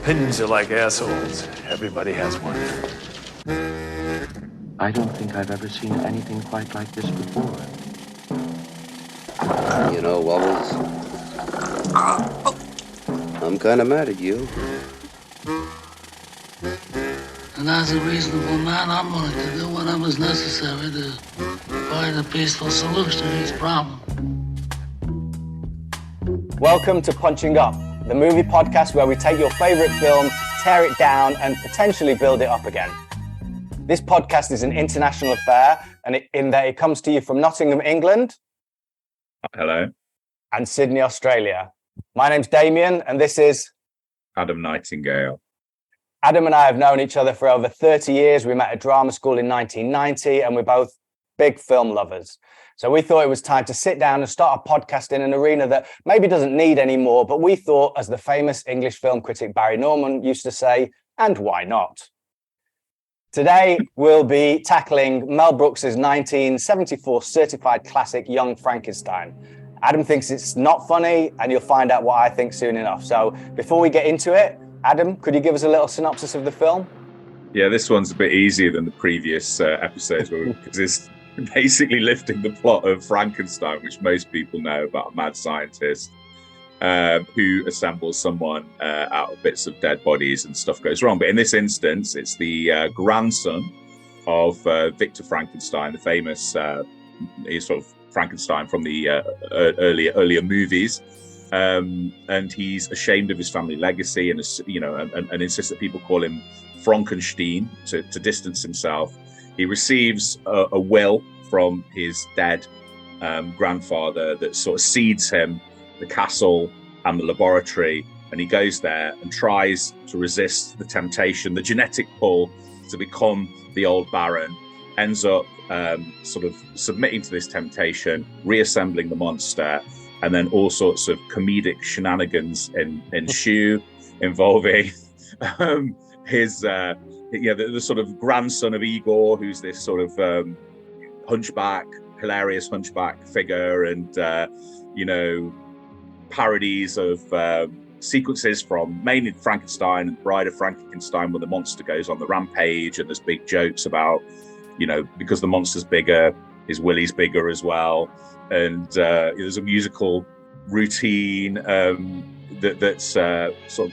Opinions are like assholes. Everybody has one. I don't think I've ever seen anything quite like this before. You know, Wobbles, I'm kind of mad at you. And as a reasonable man, I'm willing to do whatever's necessary to find a peaceful solution to these problems. Welcome to Punching Up, the movie podcast where we take your favorite film, tear it down, and potentially build it up again. This podcast is an international affair, and in that it comes to you from Nottingham, England. Hello. And Sydney, Australia. My name's Damian, and this is Adam Nightingale. Adam and I have known each other for over 30 years. We met at drama school in 1990, and we're both big film lovers. So we thought it was time to sit down and start a podcast in an arena that maybe doesn't need any more, but we thought, as the famous English film critic Barry Norman used to say, and why not? Today, we'll be tackling Mel Brooks' 1974 certified classic, Young Frankenstein. Adam thinks it's not funny, and you'll find out what I think soon enough. So before we get into it, Adam, could you give us a little synopsis of the film? Yeah, this one's a bit easier than the previous episodes, because it's basically lifting the plot of Frankenstein, which most people know about a mad scientist who assembles someone out of bits of dead bodies and stuff goes wrong. But in this instance, it's the grandson of Victor Frankenstein, the famous sort of Frankenstein from the earlier movies. And he's ashamed of his family legacy and insists that people call him Frankenstein to distance himself. He receives a will from his dead grandfather that sort of cedes him the castle and the laboratory, and he goes there and tries to resist the temptation, the genetic pull to become the old Baron, ends up sort of submitting to this temptation, reassembling the monster, and then all sorts of comedic shenanigans ensue involving his the sort of grandson of Igor, who's this sort of hilarious hunchback figure, and parodies of sequences from mainly Frankenstein and Bride of Frankenstein, when the monster goes on the rampage, and there's big jokes about, because the monster's bigger, his willy's bigger as well. And there's a musical routine that's sort of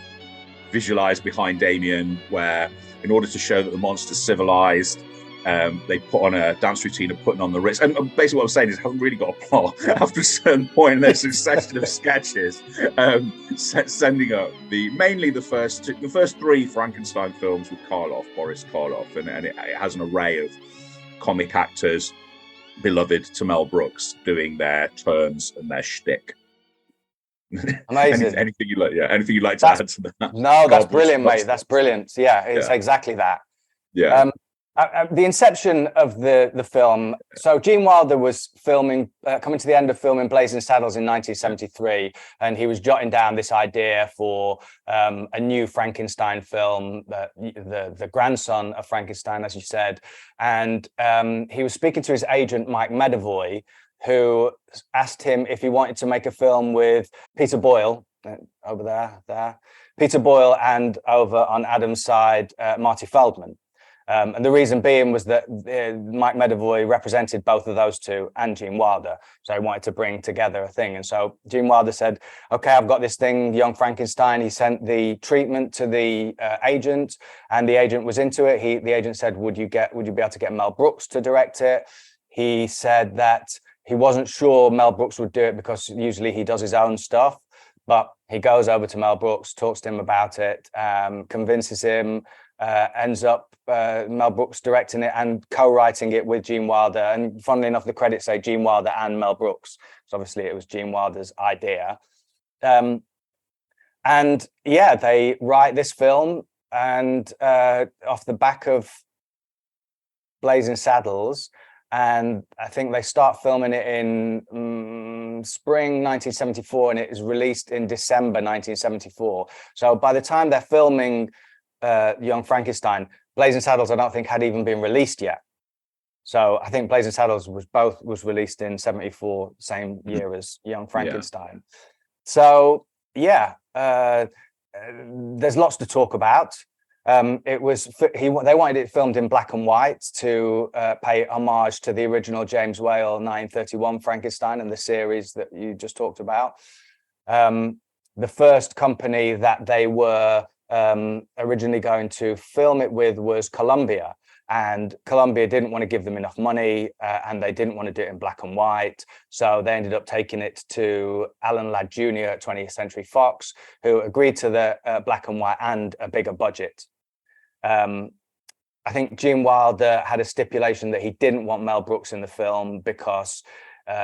visualized behind Damian, where in order to show that the monster's civilized, they put on a dance routine of putting on the wrist. And basically what I'm saying is, I haven't really got a plot. After a certain point, there's a succession of sketches sending up mainly the first three Frankenstein films with Boris Karloff, and it has an array of comic actors beloved to Mel Brooks doing their turns and their shtick. Amazing. anything you'd like to add to that? No, that's brilliant, mate. That's brilliant. Yeah, it's exactly that. Yeah. The inception of the film. So Gene Wilder was coming to the end of filming Blazing Saddles in 1973, and he was jotting down this idea for a new Frankenstein film, the grandson of Frankenstein, as you said. And he was speaking to his agent, Mike Medavoy, who asked him if he wanted to make a film with Peter Boyle, over there, Peter Boyle, and over on Adam's side, Marty Feldman. And the reason being was that Mike Medavoy represented both of those two and Gene Wilder. So he wanted to bring together a thing. And so Gene Wilder said, okay, I've got this thing, Young Frankenstein. He sent the treatment to the agent, and the agent was into it. The agent said, would you be able to get Mel Brooks to direct it? He said that he wasn't sure Mel Brooks would do it because usually he does his own stuff. But he goes over to Mel Brooks, talks to him about it, convinces him, ends up Mel Brooks directing it and co-writing it with Gene Wilder. And funnily enough, the credits say Gene Wilder and Mel Brooks. So obviously it was Gene Wilder's idea. And yeah, they write this film, and off the back of Blazing Saddles, and I think they start filming it in spring 1974, and it is released in December 1974. So by the time they're filming Young Frankenstein, Blazing Saddles, I don't think had even been released yet. So I think Blazing Saddles was released in 74, same year as Young Frankenstein. Yeah. So yeah, there's lots to talk about. They wanted it filmed in black and white to pay homage to the original James Whale 1931 Frankenstein and the series that you just talked about. The first company that they were originally going to film it with was Columbia, and Columbia didn't want to give them enough money, and they didn't want to do it in black and white, so they ended up taking it to Alan Ladd Jr. at 20th Century Fox, who agreed to the black and white and a bigger budget. I think Gene Wilder had a stipulation that he didn't want Mel Brooks in the film because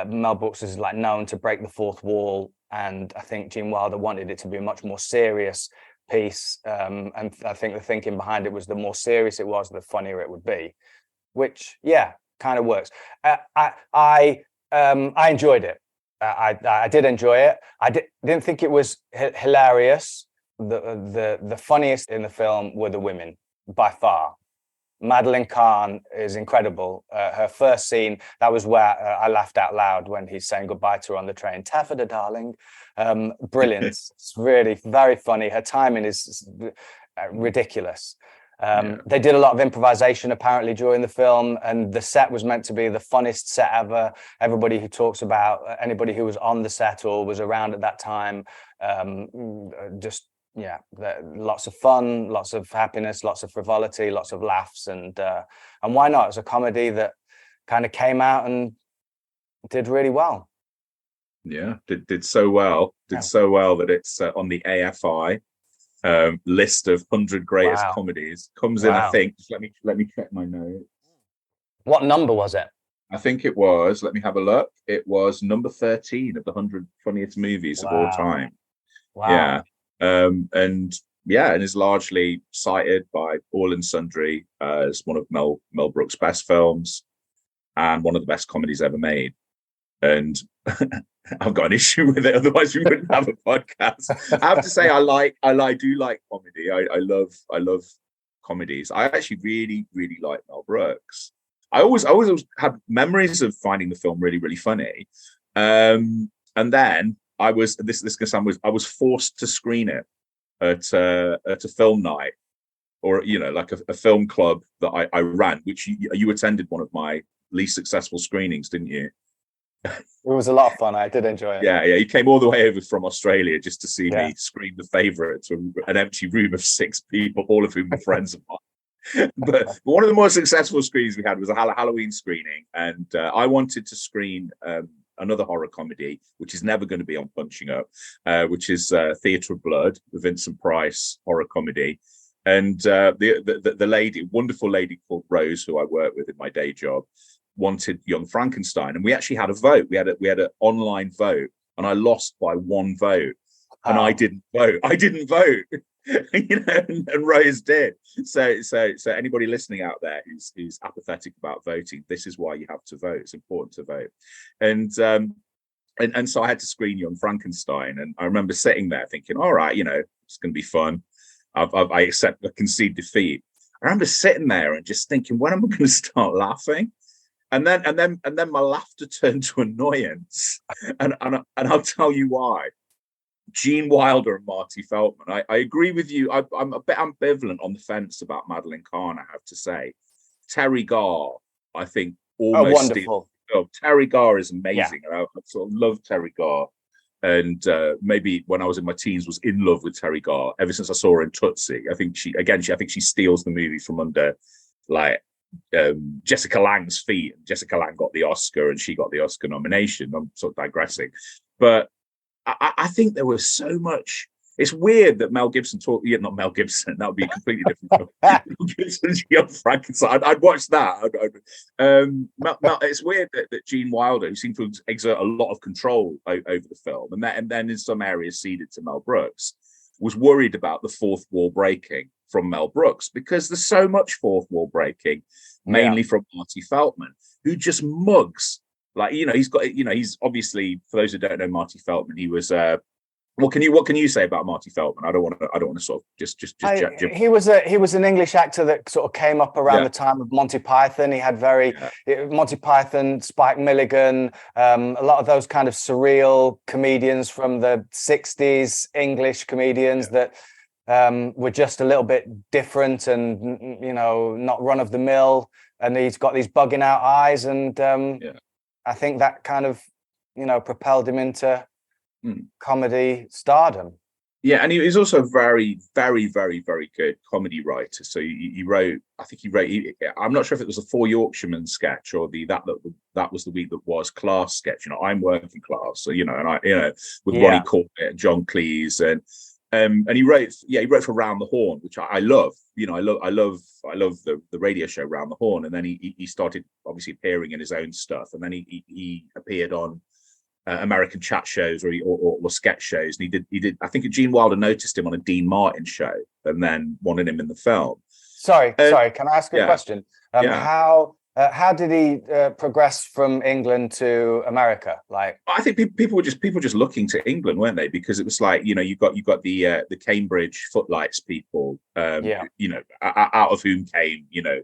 Mel Brooks is like known to break the fourth wall, and I think Gene Wilder wanted it to be a much more serious piece, and I think the thinking behind it was the more serious it was, the funnier it would be, which kind of works. I enjoyed it. I did enjoy it. Didn't think it was hilarious. The funniest in the film were the women by far. Madeline Kahn is incredible. Her first scene, that was where I laughed out loud when he's saying goodbye to her on the train. Taffeta, darling. Brilliant. It's really very funny. Her timing is ridiculous. They did a lot of improvisation apparently during the film, and the set was meant to be the funnest set ever. Everybody who talks about anybody who was on the set or was around at that time, lots of fun, lots of happiness, lots of frivolity, lots of laughs, and why not? It's a comedy that kind of came out and did really well. Yeah, did so well. So well that it's on the AFI list of 100 greatest comedies. Comes in, I think. Just let me check my notes. What number was it? I think it was. Let me have a look. It was number 13 of the 100 funniest movies of all time. Wow. Yeah. And is largely cited by all and sundry as one of Mel Brooks' best films and one of the best comedies ever made. And I've got an issue with it, otherwise we wouldn't have a podcast. I have to say, I do like comedy. I love comedies. I actually really, really like Mel Brooks. I always had memories of finding the film really, really funny. And then I was forced to screen it at a film night, or like a film club that I ran, which you attended one of my least successful screenings, didn't you? It was a lot of fun. I did enjoy it. Yeah. You came all the way over from Australia just to see me screen The Favourite to an empty room of 6 people, all of whom were friends of mine. But one of the more successful screenings we had was a Halloween screening, and I wanted to screen another horror comedy, which is never going to be on Punching Up, which is Theatre of Blood, the Vincent Price horror comedy. And the lady, wonderful lady called Rose, who I work with in my day job, wanted Young Frankenstein, and we actually had a vote. We had an online vote, and I lost by 1 vote. And I didn't vote. And Rose did. So anybody listening out there who's apathetic about voting, this is why you have to vote. It's important to vote. And so I had to screen Young Frankenstein, and I remember sitting there thinking, all right, it's going to be fun. I concede defeat. I remember sitting there and just thinking, when am I going to start laughing? And then my laughter turned to annoyance, and I'll tell you why. Gene Wilder and Marty Feldman. I agree with you. I'm a bit ambivalent on the fence about Madeline Kahn, I have to say. Terry Garr, I think, almost wonderful. Terry Garr is amazing. Yeah. I sort of love Terry Garr. And maybe when I was in my teens was in love with Terry Garr ever since I saw her in Tootsie. I think she steals the movie from under like Jessica Lange's feet, and Jessica Lange got the Oscar and she got the Oscar nomination. I'm sort of digressing, but I think there was so much. It's weird that Mel Gibson not Mel Gibson, that would be a completely different film. Mel Gibson's Young Frankenstein, I'd watch that. It's weird that Gene Wilder, who seemed to exert a lot of control over the film, and then in some areas ceded to Mel Brooks, was worried about the fourth wall breaking from Mel Brooks, because there's so much fourth wall breaking, mainly from Marty Feldman, who just mugs. Like, he's obviously, for those who don't know Marty Feldman, he was what can you say about Marty Feldman? I don't want to sort of just he was an English actor that sort of came up around the time of Monty Python. He had Monty Python, Spike Milligan, a lot of those kind of surreal comedians from the 60s, English comedians that were just a little bit different and, you know, not run of the mill. And he's got these bugging out eyes. And I think that kind of, you know, propelled him into comedy stardom. Yeah, and he was also a very, very, very, very good comedy writer. So he wrote, I'm not sure if it was a Four Yorkshiremen sketch or that was the week that was Class sketch. You know, I'm working class, so, you know, and I, you know, with Ronnie Corbett and John Cleese, and he wrote for Round the Horn, which I love. You know, I love the radio show Round the Horn, and then he started obviously appearing in his own stuff, and then he appeared on American chat shows or sketch shows, and he did. I think Gene Wilder noticed him on a Dean Martin show, and then wanted him in the film. Sorry, can I ask a question? How did he progress from England to America? Like, I think people were just looking to England, weren't they? Because it was like, you know, you got the Cambridge Footlights people, you know, out of whom came, you know,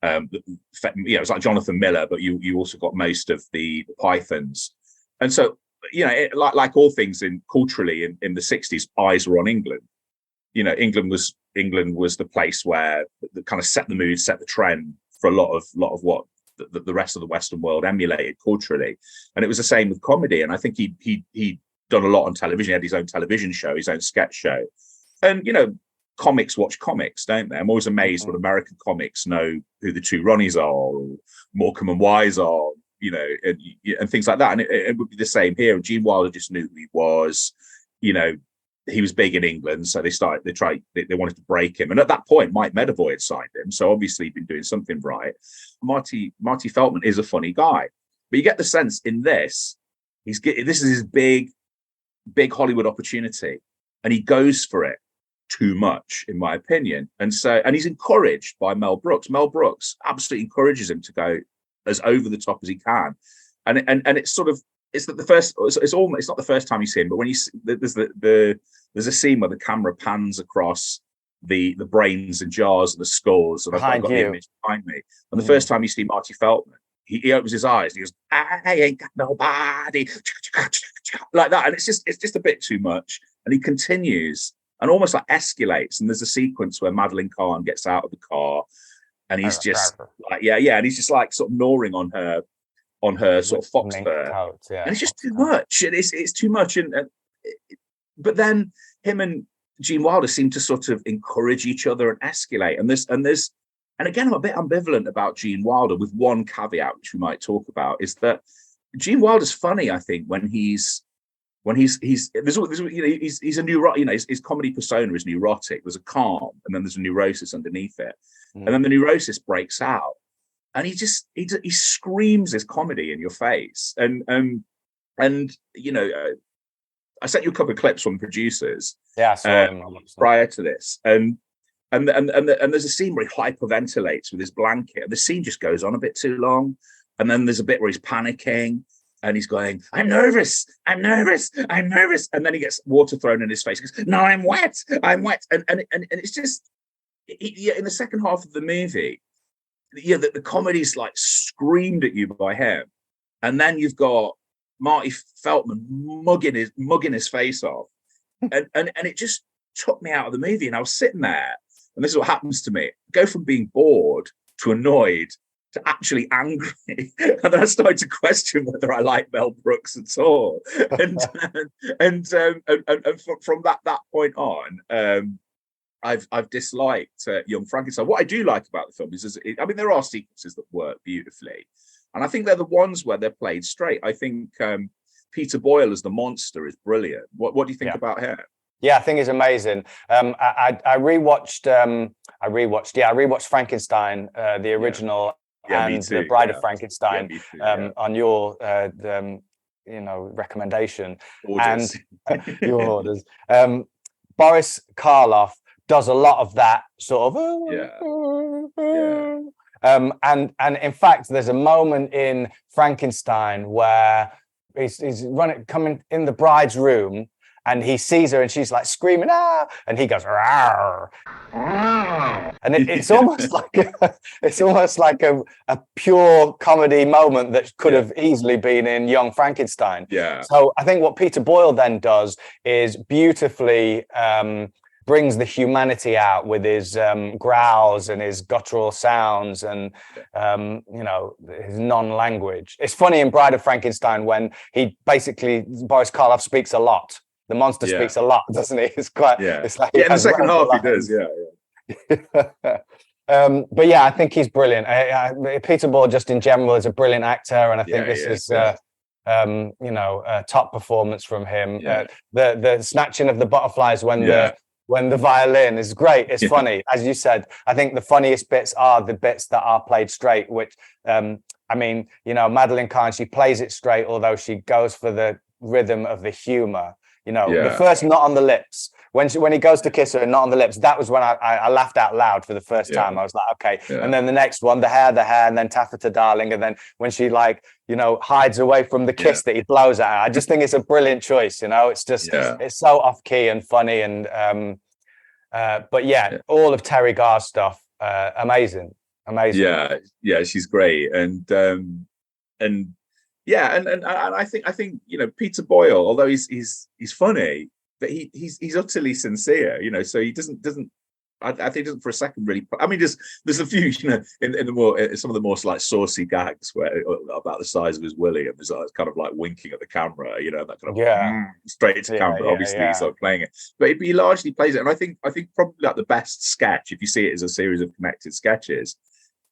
it's like Jonathan Miller, but you also got most of the Pythons. And so, you know, like all things culturally in the 60s, eyes were on England. You know, England was the place where the kind of set the mood, set the trend for a lot of what the rest of the Western world emulated culturally. And it was the same with comedy. And I think he'd done a lot on television. He had his own television show, his own sketch show. And, you know, comics watch comics, don't they? I'm always amazed when American comics know who the two Ronnies are, or Morecambe and Wise are, you know, and things like that. And it would be the same here. Gene Wilder just knew who he was. You know, he was big in England, so they wanted to break him. And at that point, Mike Medavoy had signed him, so obviously he'd been doing something right. Marty Feldman is a funny guy, but you get the sense in this is his big Hollywood opportunity, and he goes for it too much, in my opinion. And he's encouraged by Mel Brooks. Mel Brooks absolutely encourages him to go as over the top as he can, and it's sort of it's not the first time you see him, but when there's a scene where the camera pans across the brains and jars and the skulls, and I've got the image behind me. And the first time you see Marty Feldman, he opens his eyes and he goes, "I ain't got nobody," like that, and it's just a bit too much. And he continues and almost like escalates. And there's a sequence where Madeline Kahn gets out of the car, and he's just like, and he's just like sort of gnawing on her sort of fox fur, and it's just too much. It's too much, but then him and Gene Wilder seem to sort of encourage each other and escalate. And again, I'm a bit ambivalent about Gene Wilder, with one caveat which we might talk about, is that Gene Wilder's funny. I think when he's a neurotic, you know, his comedy persona is neurotic. There's a calm, and then there's a neurosis underneath it, and then the neurosis breaks out. And he screams his comedy in your face, and you know, I sent you a couple of clips from producers, prior to this, and there's a scene where he hyperventilates with his blanket, and the scene just goes on a bit too long, and then there's a bit where he's panicking, and he's going, I'm nervous, and then he gets water thrown in his face. He goes, no, I'm wet, and it's just, in the second half of the movie. Yeah, the comedy's like screamed at you by him, and then you've got Marty Feldman mugging his face off, and it just took me out of the movie. And I was sitting there, and this is what happens to me: go from being bored to annoyed to actually angry, and then I started to question whether I like Mel Brooks at all. And from that point on. I've disliked Young Frankenstein. What I do like about the film is there are sequences that work beautifully, and I think they're the ones where they're played straight. I think Peter Boyle as the monster is brilliant. What do you think about him? Yeah, I think it's amazing. I rewatched Frankenstein, the original, and The Bride of Frankenstein, on your recommendation. Orders. And your orders. Boris Karloff does a lot of that sort of and in fact there's a moment in Frankenstein where he's coming in the bride's room, and he sees her and she's like screaming, ah, and he goes, rawr. And it's almost like a pure comedy moment that could have easily been in Young Frankenstein. Yeah. So I think what Peter Boyle then does is beautifully brings the humanity out with his growls and his guttural sounds and his non-language. It's funny in Bride of Frankenstein when Boris Karloff speaks a lot. The monster speaks a lot, doesn't he? It's quite. Yeah. It's like in the second half he does. Yeah. But yeah, I think he's brilliant. Peter Ball, just in general, is a brilliant actor, and I think this is a top performance from him. Yeah. The snatching of the butterflies when the violin is great. It's funny, as you said. I think the funniest bits are the bits that are played straight. Which Madeline Kahn, she plays it straight, although she goes for the rhythm of the humor. The first not on the lips. When he goes to kiss her and not on the lips, that was when I laughed out loud for the first time. I was like, okay. Yeah. And then the next one, the hair, and then Taffeta Darling. And then when she hides away from the kiss that he blows at her. I just think it's a brilliant choice. It's just, it's so off key and funny. And, all of Terry Garr's stuff, amazing. Yeah, she's great. And I think Peter Boyle, although he's funny, but he's utterly sincere, so he doesn't I think he doesn't for a second really. I mean, there's a few in the more some of the more saucy gags where about the size of his willy, and there's kind of winking at the camera, that kind of straight to camera. Obviously, he's not playing it, but he largely plays it. And I think probably the best sketch, if you see it as a series of connected sketches,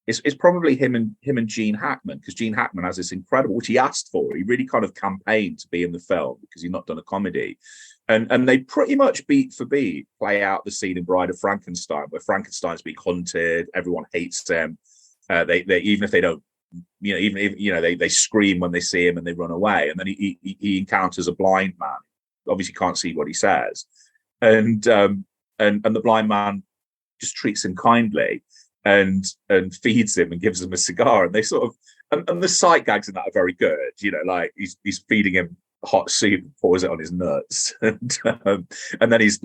it's probably him and Gene Hackman, because Gene Hackman has this incredible, which he asked for. He really kind of campaigned to be in the film because he's not done a comedy. And they pretty much beat for beat play out the scene in Bride of Frankenstein where Frankenstein's being hunted, everyone hates him. They even if they don't, they scream when they see him and they run away. And then he encounters a blind man, obviously can't see what he says, and the blind man just treats him kindly and feeds him and gives him a cigar. And they sort of and the sight gags in that are very good. He's feeding him hot soup and pours it on his nuts, and then he's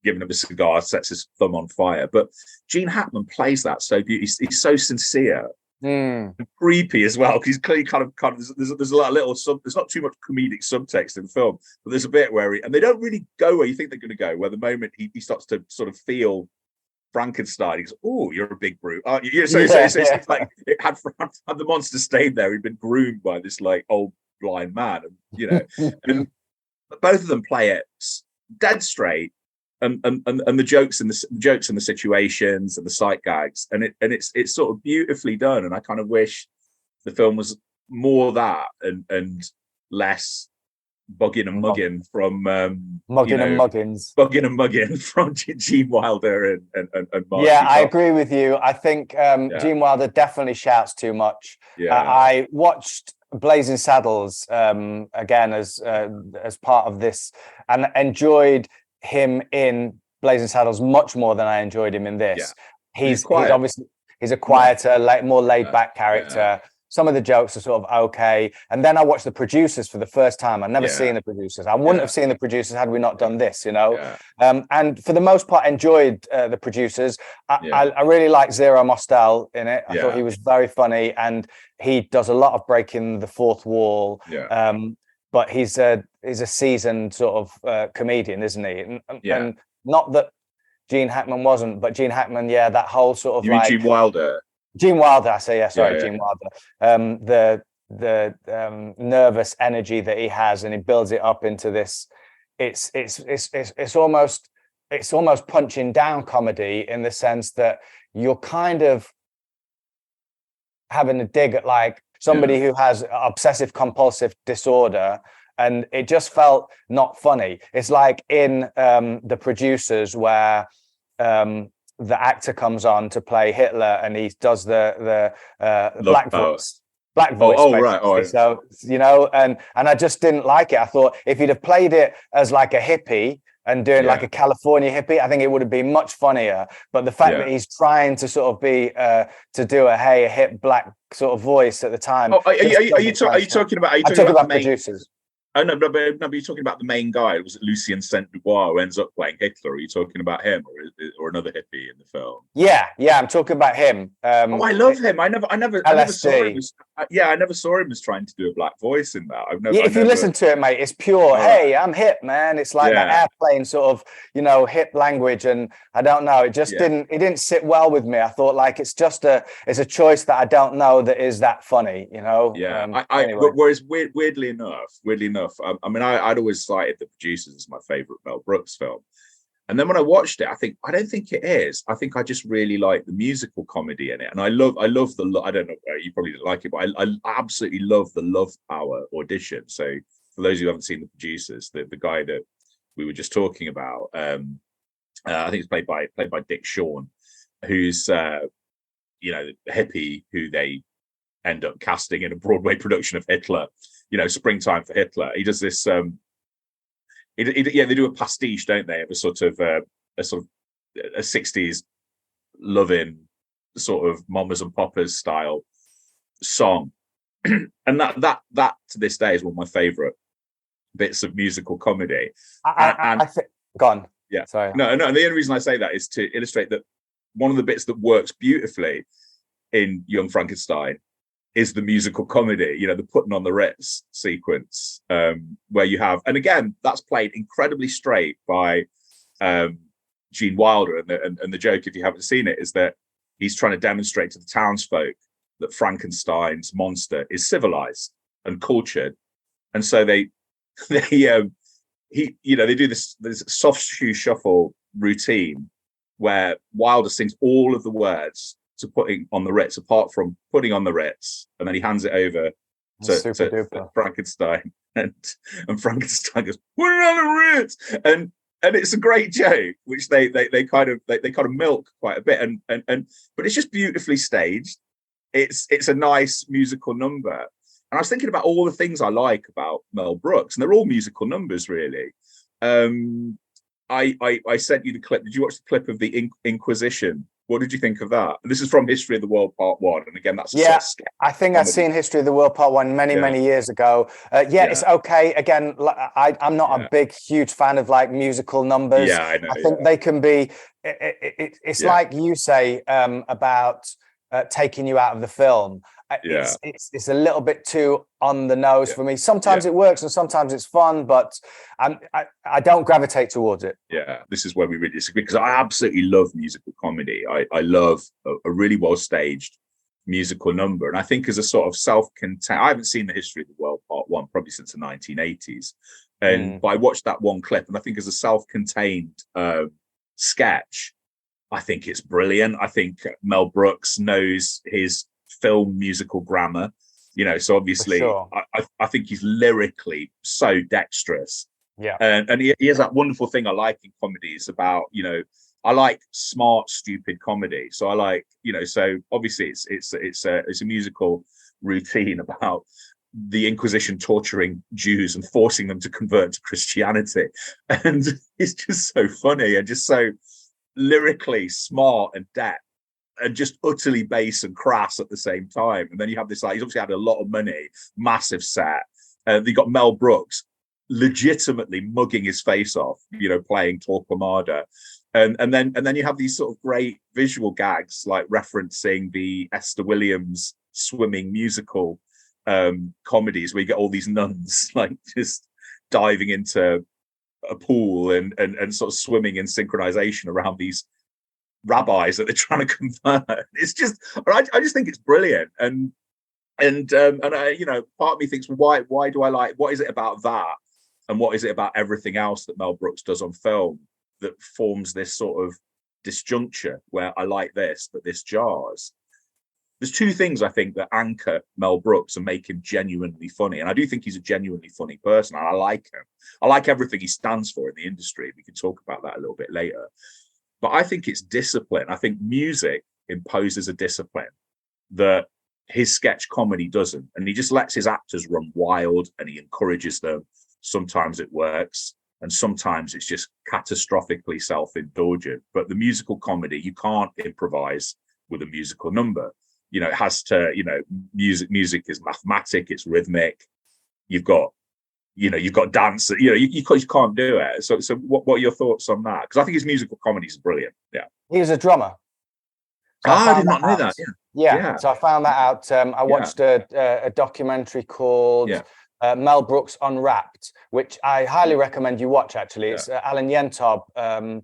giving him a cigar, sets his thumb on fire. But Gene Hackman plays that so beautifully. He's so sincere and creepy as well, because he's clearly kind of there's a lot of little there's not too much comedic subtext in the film, but there's a bit where and they don't really go where you think they're going to go, where the moment he starts to sort of feel Frankenstein, he goes, "Oh, you're a big brute, aren't you?" So it's like it had the monster stayed there, he'd been groomed by this old blind man, and and both of them play it dead straight, and the jokes and the situations and the sight gags, and it's sort of beautifully done. And I kind of wish the film was more that and less Buggin and Muggin from Muggin and Muggins. Buggin and Muggin from Gene Wilder and Marty. Yeah, I agree with you. I think Gene Wilder definitely shouts too much. I watched Blazing Saddles again as part of this, and enjoyed him in Blazing Saddles much more than I enjoyed him in this. He's obviously a quieter, more laid back character. Some of the jokes are sort of okay. And then I watched The Producers for the first time. I'd never seen The Producers. I wouldn't have seen The Producers had we not done this, and for the most part enjoyed The Producers. I really like Zero Mostel in it. I thought he was very funny, and he does a lot of breaking the fourth wall. But he's a seasoned sort of comedian, isn't he? And not that Gene Hackman wasn't, but Gene Hackman, that whole sort of you mean Gene Wilder? Gene Wilder, I say, Gene Wilder. The nervous energy that he has, and he builds it up into this. It's almost punching down comedy, in the sense that you're kind of having a dig at somebody who has obsessive compulsive disorder, and it just felt not funny. It's like in The Producers, where the actor comes on to play Hitler, and he does the black voice. Right. So and I just didn't like it. I thought if he'd have played it as a hippie and doing a California hippie, I think it would have been much funnier. But the fact that he's trying to sort of be to do a hip black sort of voice at the time. Are you talking about Producers? Oh no, but you're talking about the main guy. Was it Lucien Saint-Dubois who ends up playing Hitler? Are you talking about him, or another hippie in the film? Yeah, I'm talking about him. I love him. I never saw him. I never saw him as trying to do a black voice in that. If you listen to it, mate, it's pure. Hey, I'm hip, man. It's like that airplane sort of, hip language, and I don't know. It just didn't sit well with me. I thought like it's a choice that I don't know that is that funny, Yeah. Anyway. Whereas weirdly enough, I'd always cited The Producers as my favorite Mel Brooks film. And then when I watched it, I don't think it is. I think I just really like the musical comedy in it. And I love the, I don't know, you probably didn't like it, but I absolutely love the Love Hour audition. So for those who haven't seen The Producers, the guy that we were just talking about, I think it's played by Dick Shawn, who's, the hippie who they end up casting in a Broadway production of Hitler, Springtime for Hitler. He does this, they do a pastiche, don't they, of a sort of a 60s loving sort of mamas and papas style song, and that to this day is one of my favorite bits of musical comedy. I think, gone. Yeah, sorry. No. The only reason I say that is to illustrate that one of the bits that works beautifully in Young Frankenstein is the musical comedy, the putting on the Ritz sequence, where you have, and again, that's played incredibly straight by Gene Wilder. And the joke, if you haven't seen it, is that he's trying to demonstrate to the townsfolk that Frankenstein's monster is civilized and cultured. And so they do this soft shoe shuffle routine where Wilder sings all of the words to putting on the Ritz, apart from putting on the Ritz, and then he hands it over to Frankenstein, and Frankenstein goes, "Put it on the Ritz," and it's a great joke, which they kind of milk quite a bit, and but it's just beautifully staged. It's a nice musical number, and I was thinking about all the things I like about Mel Brooks, and they're all musical numbers, really. I sent you the clip. Did you watch the clip of the Inquisition? What did you think of that? This is from History of the World Part 1. And again, that's I think I've seen History of the World Part 1 many years ago. It's okay. Again, I'm not a huge fan of like musical numbers. Yeah, I know. I think they can be, it's like you say about taking you out of the film. It's a little bit too on the nose for me. Sometimes it works and sometimes it's fun, but I don't gravitate towards it. Yeah, this is where we really disagree, because I absolutely love musical comedy. I love a really well staged musical number, and I think as a sort of self-contained, I haven't seen the History of the World Part 1 probably since the 1980s, but I watched that one clip, and I think as a self-contained sketch, I think it's brilliant. I think Mel Brooks knows his film musical grammar, so obviously I think he's lyrically so dexterous, and he has that wonderful thing I like in comedies about, I like smart stupid comedy, so I like, so obviously it's a musical routine about the Inquisition torturing Jews and forcing them to convert to Christianity, and it's just so funny and just so lyrically smart and depth, and just utterly base and crass at the same time. And then you have this, like, he's obviously had a lot of money, massive set. You got Mel Brooks legitimately mugging his face off, playing Torquemada. And then you have these sort of great visual gags, like referencing the Esther Williams swimming musical comedies, where you get all these nuns like just diving into a pool and sort of swimming in synchronization around these rabbis that they're trying to convert. It's just, I just think it's brilliant, and I, part of me thinks, well, why do I like, what is it about that, and what is it about everything else that Mel Brooks does on film that forms this sort of disjuncture where I like this but this jars? There's two things I think that anchor Mel Brooks and make him genuinely funny, and I do think he's a genuinely funny person, and I like him. I like everything he stands for in the industry. We can talk about that a little bit later. But I think it's discipline. I think music imposes a discipline that his sketch comedy doesn't. And he just lets his actors run wild and he encourages them. Sometimes it works, and sometimes it's just catastrophically self-indulgent. But the musical comedy, you can't improvise with a musical number. It has to, music is mathematic, it's rhythmic. You've got dance, you can't do it. So what are your thoughts on that? Because I think his musical comedy is brilliant. Yeah. He was a drummer. I did not know that. Yeah. So I found that out. I watched a documentary called Mel Brooks Unwrapped, which I highly recommend you watch. Actually, it's Alan Yentob. And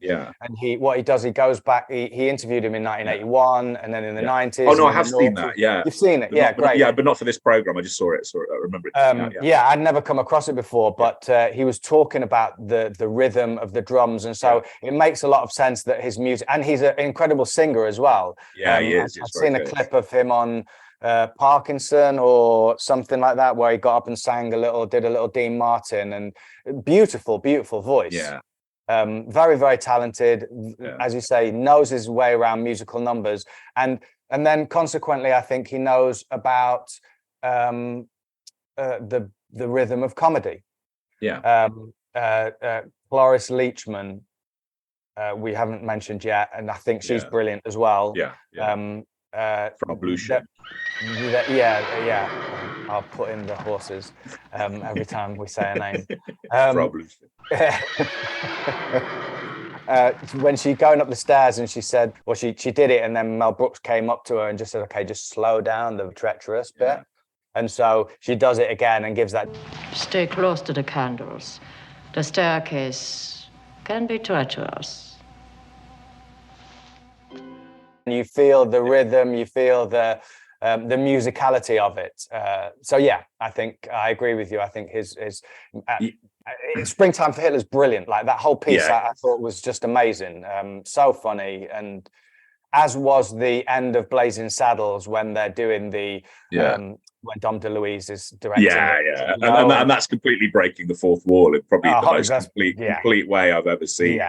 what he does, he goes back. He interviewed him in 1981, and then in the 90s. Oh no, I have seen that. Yeah, you've seen it. But Great. But not for this program. I just saw it. I remember it. I'd never come across it before, but he was talking about the rhythm of the drums, and so it makes a lot of sense that his music, and he's an incredible singer as well. Yeah, he is. I've seen a clip of him on Parkinson or something like that, where he got up and did a little Dean Martin, and beautiful voice. Very, very talented. As you say, knows his way around musical numbers, and then consequently I think he knows about the rhythm of comedy. Cloris Leachman, we haven't mentioned yet, and I think she's brilliant as well. From Blue Ship. I'll put in the horses every time we say a name. When she going up the stairs, and she said, well, she did it, and then Mel Brooks came up to her and just said, okay, just slow down the treacherous bit. And so she does it again and gives that. Stay close to the candles. The staircase can be treacherous. You feel the rhythm, you feel the musicality of it. So I think I agree with you. I think his Springtime for Hitler's brilliant. Like that whole piece, I thought was just amazing. So funny, and as was the end of Blazing Saddles when they're doing the when Dom DeLuise is directing. And that's completely breaking the fourth wall in probably the most complete way I've ever seen.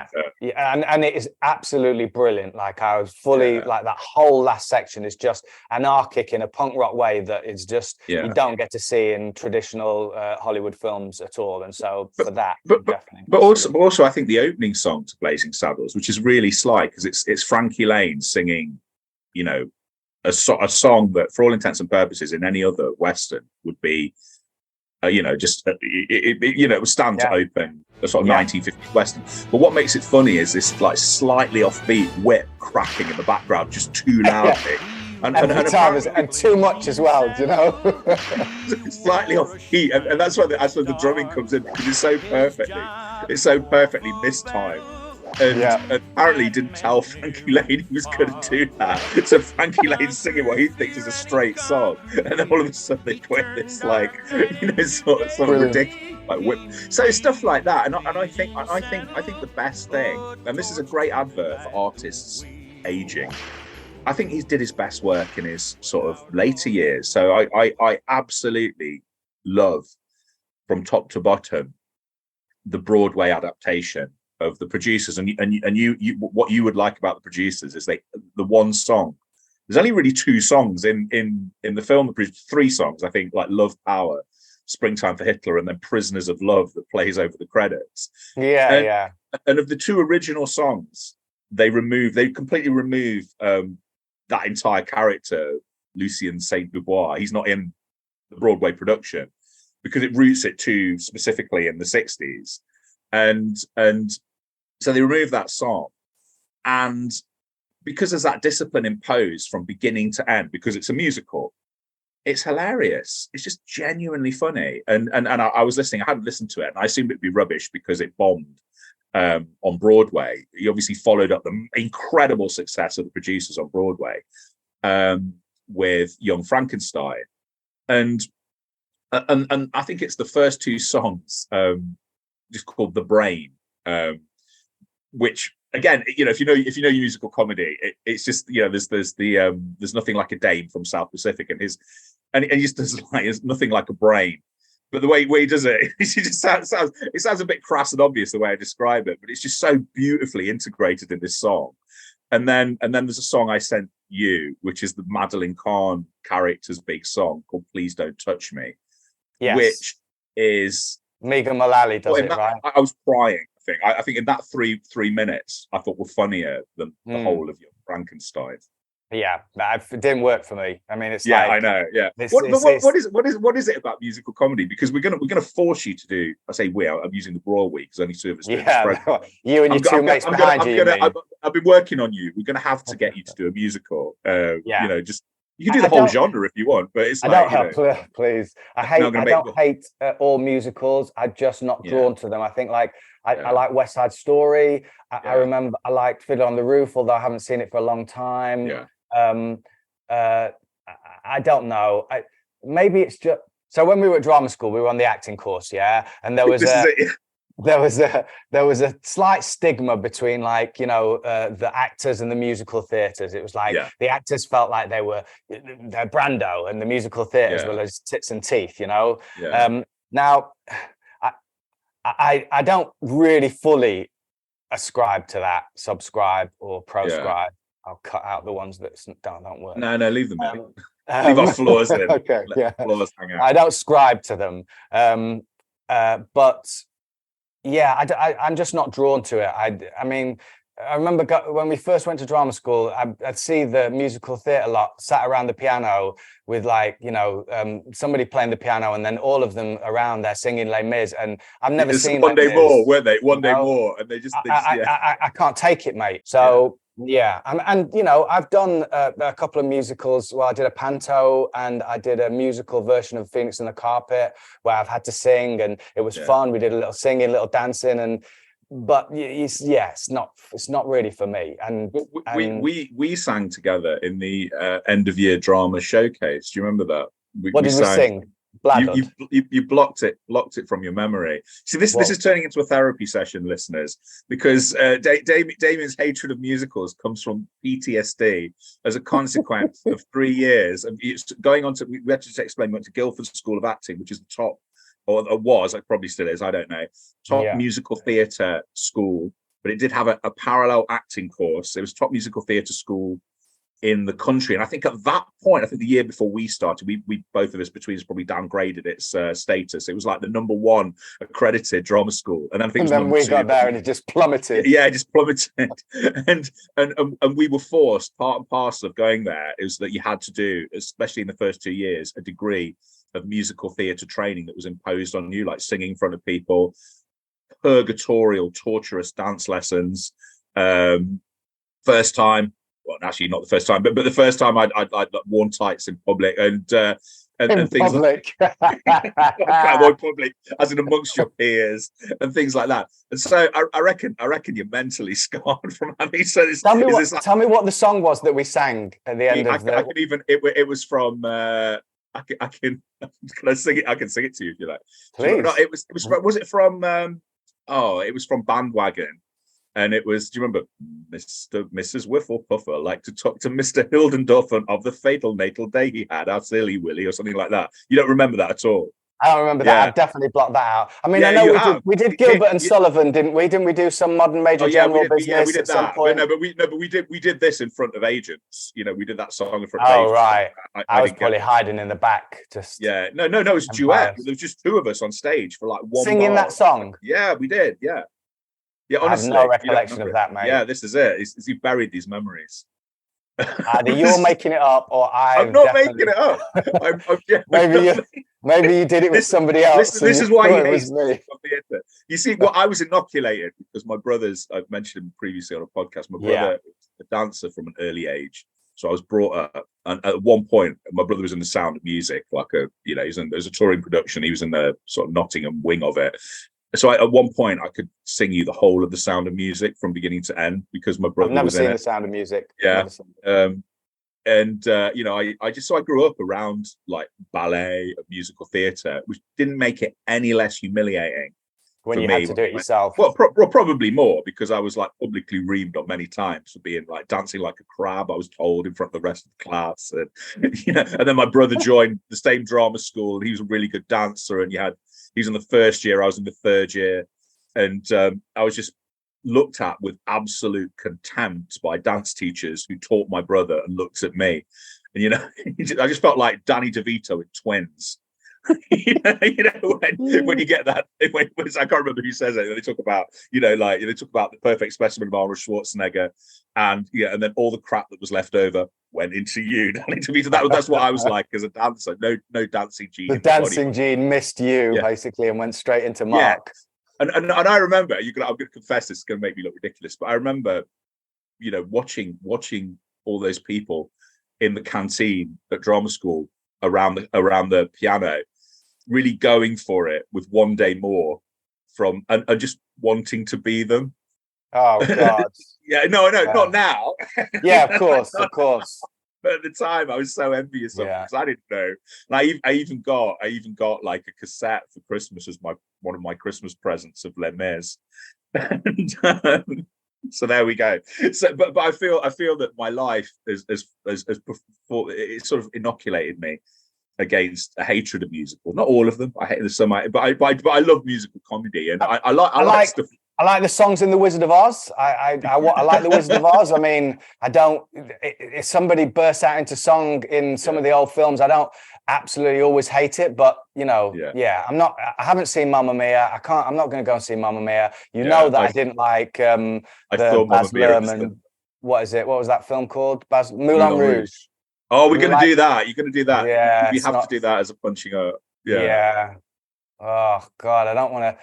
And it is absolutely brilliant. Like I was fully like that whole last section is just anarchic in a punk rock way that is just you don't get to see in traditional Hollywood films at all. And so but also I think the opening song to Blazing Saddles, which is really sly because it's Frankie Lane singing, a song that, for all intents and purposes, in any other Western would be, it would stand to open a sort of 1950s Western. But what makes it funny is this like slightly offbeat whip cracking in the background, just too loudly. And too much as well, slightly off key, and that's where the drumming comes in, because it's so perfectly mistimed. And apparently didn't tell Frankie Lane he was going to do that. So Frankie Lane's singing what he thinks is a straight song, and then all of a sudden they put this sort of ridiculous whip. So stuff like that, and I think the best thing, and this is a great advert for artists aging. I think he did his best work in his sort of later years. So I absolutely love, from top to bottom, the Broadway adaptation of The Producers, and you what you would like about The Producers is the one song. There's only really two songs in the film. Three songs, I think, like Love Power, Springtime for Hitler, and then Prisoners of Love that plays over the credits. And of the two original songs, they completely remove that entire character, Lucien Saint Dubois. He's not in the Broadway production because it roots it too specifically in the 60s. And so they remove that song, and because there's that discipline imposed from beginning to end, because it's a musical, it's hilarious. It's just genuinely funny. And I was listening. I hadn't listened to it, and I assumed it'd be rubbish because it bombed on Broadway. He obviously followed up the incredible success of The Producers on Broadway with Young Frankenstein, and I think it's the first two songs. Just called The Brain, which again, if you know musical comedy, it's just there's Nothing Like a Dame from South Pacific, and he just does like it's nothing like a brain, but the way he does it, it just sounds a bit crass and obvious the way I describe it, but it's just so beautifully integrated in this song. And then there's a song I Sent You, which is the Madeline Kahn character's big song called Please Don't Touch Me, which is Megan Mullally does it, right? I was crying. I think in that three minutes, I thought were funnier than the whole of Young Frankenstein. Yeah, it didn't work for me. I mean, it's I know. Yeah. What is it about musical comedy? Because we're gonna force you to do. I say we. I'm using the Royal We because only two of us. Yeah, you and your two mates behind you. I've been working on you. We're gonna have to get you to do a musical. You can do the whole genre if you want, but it's I like, don't please. I don't hate all musicals. I'm just not drawn to them. I think I like West Side Story. I remember I liked Fiddler on the Roof, although I haven't seen it for a long time. I don't know. Maybe it's just so when we were at drama school, we were on the acting course, and there was there was a slight stigma between the actors and the musical theatres. It was like the actors felt like they're Brando, and the musical theatres were those tits and teeth, Now I don't really fully ascribe to that, subscribe or proscribe. I'll cut out the ones that don't work. No, leave them in. Leave our flaws in. Okay, flaws hang out. I don't ascribe to them, but I'm just not drawn to it. I mean, I remember when we first went to drama school, I'd see the musical theatre lot sat around the piano with somebody playing the piano, and then all of them around there singing Les Mis. And I've never seen One Day More, weren't they? One Day More, and they just I can't take it, mate. So. Yeah, and I've done a couple of musicals. Well, I did a panto, and I did a musical version of Phoenix and the Carpet, where I've had to sing, and it was fun. We did a little singing, a little dancing, but it's not really for me. And we sang together in the end of year drama showcase. Do you remember that? What did we sing? You blocked it from your memory. See, this is turning into a therapy session, listeners, because Damian's hatred of musicals comes from PTSD as a consequence of 3 years of going on to. We had to explain. We went to Guildford School of Acting, which is the top, or was, like probably still is, I don't know, top musical theatre school, but it did have a parallel acting course. It was top musical theatre school in the country, and I think at that point, the year before we started, we both of us between us probably downgraded its status. It was like the number 1 accredited drama school, and then I think we got there and it just plummeted. Yeah, it just plummeted, and we were forced, part and parcel of going there is that you had to do, especially in the first 2 years, a degree of musical theatre training that was imposed on you, like singing in front of people, purgatorial, torturous dance lessons. First time. Well, actually, not the first time, but the first time I'd worn tights in public and things public. Like public, as in amongst your peers and things like that. And so I reckon you're mentally scarred from having. So tell me what the song was that we sang at the end of the. It was from. Can I sing it? I can sing it to you if you like. Please. No, it was. Was it from? It was from Bandwagon. And it was, do you remember, Mrs. Whiffle Puffer liked to talk to Mr. Hildendorf of the fatal natal day he had, our silly Willie, or something like that. You don't remember that at all? I don't remember that. I've definitely blocked that out. I mean, I know we did Gilbert and Sullivan, didn't we? Didn't we do some modern major general business? Yeah, we did at some that. point? We did this in front of agents. We did that song in front of agents. Oh, right. I was probably hiding in the back. Just no, it was a duet. There was just 2 of us on stage for like 1 singing that song. Yeah, we did. Yeah. Yeah, honestly, I have no recollection of that, mate. Yeah, this is it. You've buried these memories. Either you're making it up, or I'm not making it up. Maybe you did it with somebody else. This is why he hates me. You see, I was inoculated because my brothers. I've mentioned him previously on a podcast. My brother was a dancer from an early age, so I was brought up. And at one point, my brother was in the Sound of Music, there was a touring production. He was in the sort of Nottingham wing of it. So at one point, I could sing you the whole of the Sound of Music from beginning to end because my brother was in it. I've never seen the Sound of Music. Yeah. I grew up around like ballet, musical theatre, which didn't make it any less humiliating. When you had to do it yourself. Well, probably more because I was like publicly reamed on many times for being like dancing like a crab. I was told in front of the rest of the class, and and then my brother joined the same drama school, and he was a really good dancer. And he was in the first year, I was in the third year, and I was just looked at with absolute contempt by dance teachers who taught my brother and looked at me, and I just felt like Danny DeVito in Twins. When you get that, I can't remember who says it. They talk about, they talk about the perfect specimen of Arnold Schwarzenegger, and then all the crap that was left over went into you, Danny DeVito. That's what I was like as a dancer. No dancing gene. The dancing gene missed you basically and went straight into Mark. Yeah. And I remember, I'm going to confess, this is going to make me look ridiculous, but I remember, watching all those people in the canteen at drama school around the piano, really going for it with One Day More and just wanting to be them. Oh God. Yeah, no, not now. Yeah, of course. But at the time, I was so envious of them because I didn't know. And I even got like a cassette for Christmas as one of my Christmas presents of Les Mis. And, so there we go. So, but I feel that my life is before it sort of inoculated me against a hatred of musicals. Not all of them. I hate some, but I love musical comedy, and I like stuff. I like the songs in The Wizard of Oz. I like The Wizard of Oz. I mean, if somebody bursts out into song in some of the old films, I don't absolutely always hate it, but I haven't seen Mamma Mia. I'm not going to go and see Mamma Mia. You know that I didn't like the Baz Luhrmann. What is it? What was that film called? Moulin Rouge. Oh, we're going to do that. You're going to do that. Yeah. We have to do that as a punching up. Yeah. Oh God, I don't want to.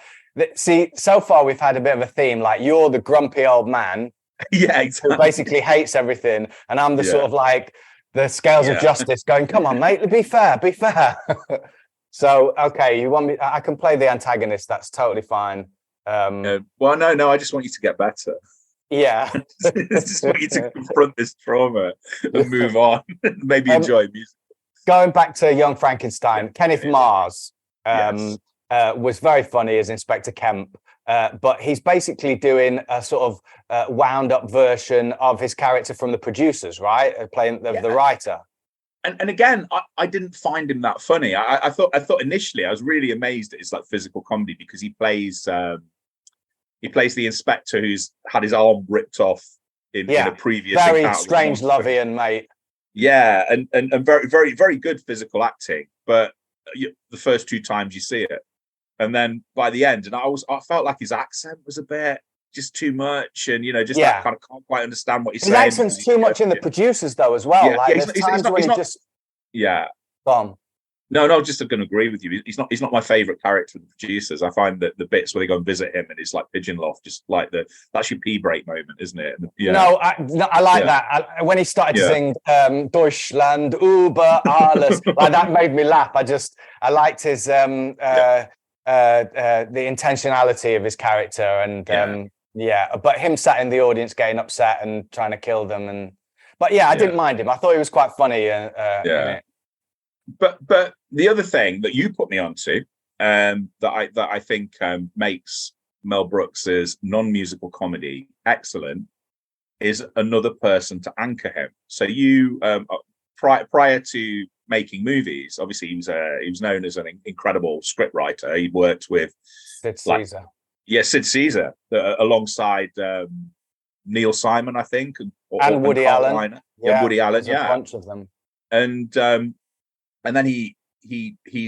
See, so far we've had a bit of a theme, like you're the grumpy old man who basically hates everything, and I'm the sort of like the scales of justice going, come on mate, be fair. So okay, you want me, I can play the antagonist, that's totally fine. Well, no, I just want you to get better. Yeah. Just want you to confront this trauma and move on. Maybe enjoy music. Going back to Young Frankenstein, Kenneth Mars was very funny as Inspector Kemp, but he's basically doing a sort of wound up version of his character from The Producers, right? Playing the writer. And again, I didn't find him that funny. I thought initially I was really amazed at his like physical comedy because he plays the inspector who's had his arm ripped off in a previous very strange Lovian, mate. Yeah, and very, very, very good physical acting, but the first two times you see it. And then by the end, and I felt like his accent was a bit just too much, and that kind of can't quite understand what he's saying. His accent's too much in The Producers, though, as well. No, just going to agree with you. He's not my favourite character in The Producers. I find that the bits where they go and visit him and it's like pigeon loft, just like that's your pee break moment, isn't it? Yeah. No, I like that. When he started to sing Deutschland über alles, like that made me laugh. I liked his the intentionality of his character, and but him sat in the audience getting upset and trying to kill them, I didn't mind him. I thought he was quite funny. In it. But the other thing that you put me onto, that I think makes Mel Brooks's non-musical comedy excellent, is another person to anchor him. So you, prior to making movies, obviously he was known as an incredible scriptwriter. He worked with Sid Caesar. Sid Caesar, alongside Neil Simon, I think, and Woody Allen. Woody Allen. A bunch of them. And then he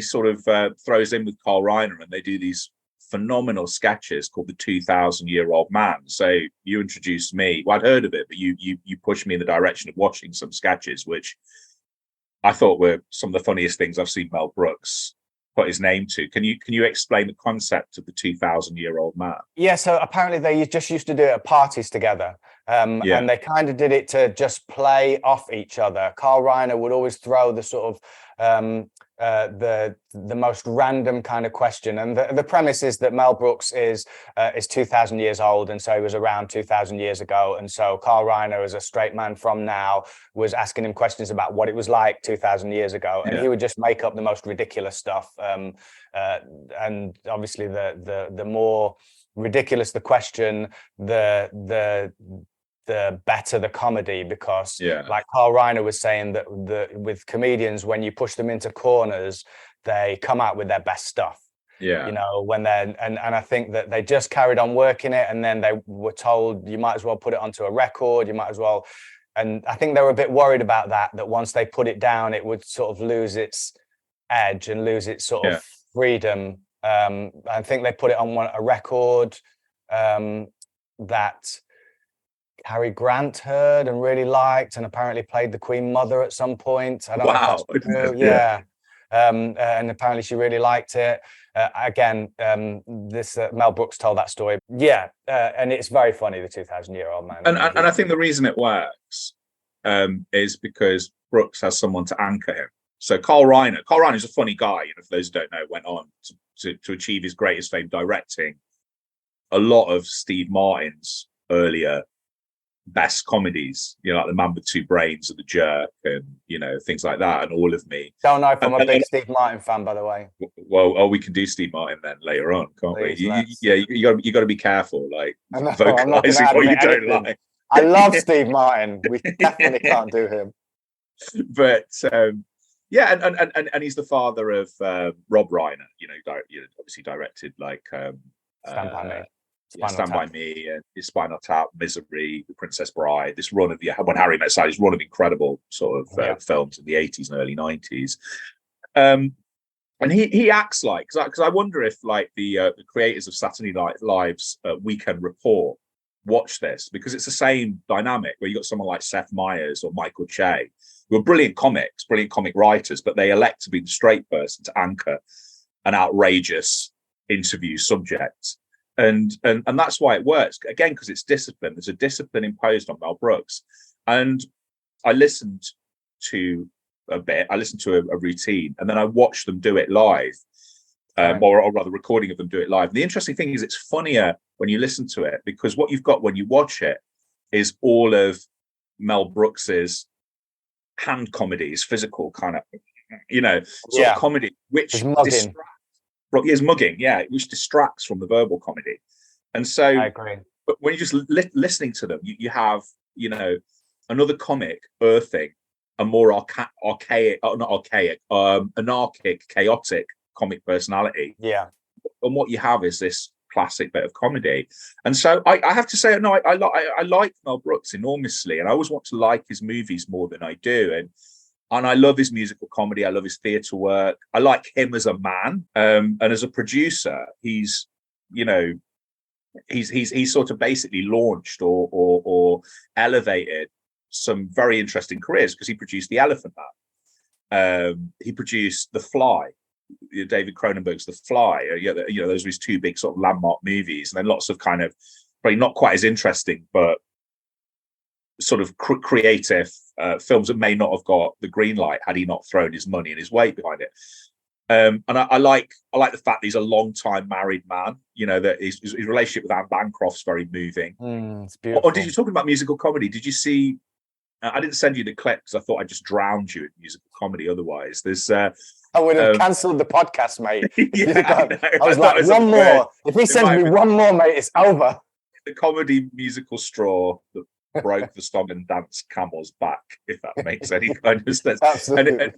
sort of throws in with Carl Reiner, and they do these phenomenal sketches called The 2,000-Year-Old Man. So you introduced me. Well, I'd heard of it, but you pushed me in the direction of watching some sketches, which I thought were some of the funniest things I've seen Mel Brooks put his name to. Can you explain the concept of The 2,000-Year-Old Man? Yeah, so apparently they just used to do it at parties together. And they kind of did it to just play off each other. Carl Reiner would always throw the sort of the most random kind of question, and the premise is that Mel Brooks is 2,000 years old, and so he was around 2,000 years ago, and so Carl Reiner, as a straight man from now, was asking him questions about what it was like 2,000 years ago, and he would just make up the most ridiculous stuff, and obviously the more ridiculous the question, the better the comedy, because like Carl Reiner was saying, that with comedians, when you push them into corners, they come out with their best stuff. When they're and I think that they just carried on working it, and then they were told, you might as well put it onto a record, you might as well, and I think they were a bit worried about that once they put it down, it would sort of lose its edge and lose its sort of freedom. I think they put it on a record that Cary Grant heard and really liked, and apparently played the Queen Mother at some point. I don't know if that's true. And apparently she really liked it. This Mel Brooks told that story. And it's very funny, The 2,000-Year-Old Man. And I think the reason it works is because Brooks has someone to anchor him. So Carl Reiner's a funny guy, for those who don't know, went on to achieve his greatest fame directing a lot of Steve Martin's earlier best comedies, like The Man with Two Brains and The Jerk, and things like that, and All of Me. Don't know if I'm a big Steve Martin fan, by the way. Well, we can do Steve Martin then later on, can't Please, we? You got to be careful, vocalizing what you don't like. I love Steve Martin. We definitely can't do him. But and he's the father of Rob Reiner. Obviously directed Stand By Me, and Spinal Tap, Misery, The Princess Bride. This run of When Harry Met Sally, this run of incredible sort of films in the 80s and early 90s. And he acts because I wonder if the creators of Saturday Night Live's Weekend Report watch this, because it's the same dynamic where you got someone like Seth Meyers or Michael Che, who are brilliant comic writers, but they elect to be the straight person to anchor an outrageous interview subject. And that's why it works, again, because it's discipline. There's a discipline imposed on Mel Brooks. And I listened to a routine, and then I watched them do it live, or rather recording of them do it live. And the interesting thing is it's funnier when you listen to it, because what you've got when you watch it is all of Mel Brooks's hand comedies, physical kind of, sort of comedy, which distracts. Is mugging, which distracts from the verbal comedy. And so I agree. But when you're just listening to them, you have, another comic earthing a more anarchic, chaotic comic personality. Yeah. And what you have is this classic bit of comedy. And so I have to say, no, I like Mel Brooks enormously, and I always want to like his movies more than I do. And I love his musical comedy. I love his theatre work. I like him as a man, and as a producer. He's sort of basically launched or elevated some very interesting careers, because he produced The Elephant Man. He produced The Fly, David Cronenberg's The Fly. Those were his two big sort of landmark movies, and then lots of kind of probably not quite as interesting, but sort of creative films that may not have got the green light had he not thrown his money and his weight behind it. And I like the fact that he's a long-time married man. That his relationship with Anne Bancroft's very moving. It's beautiful. Or did you talk about musical comedy? Did you see? I didn't send you the clip because I thought I just drowned you in musical comedy. Otherwise, there's. I would have cancelled the podcast, mate. I was like, one more. If he sends me one more, mate, it's over. The comedy musical straw that broke the Song and Dance Camel's back, if that makes any kind of sense. Absolutely.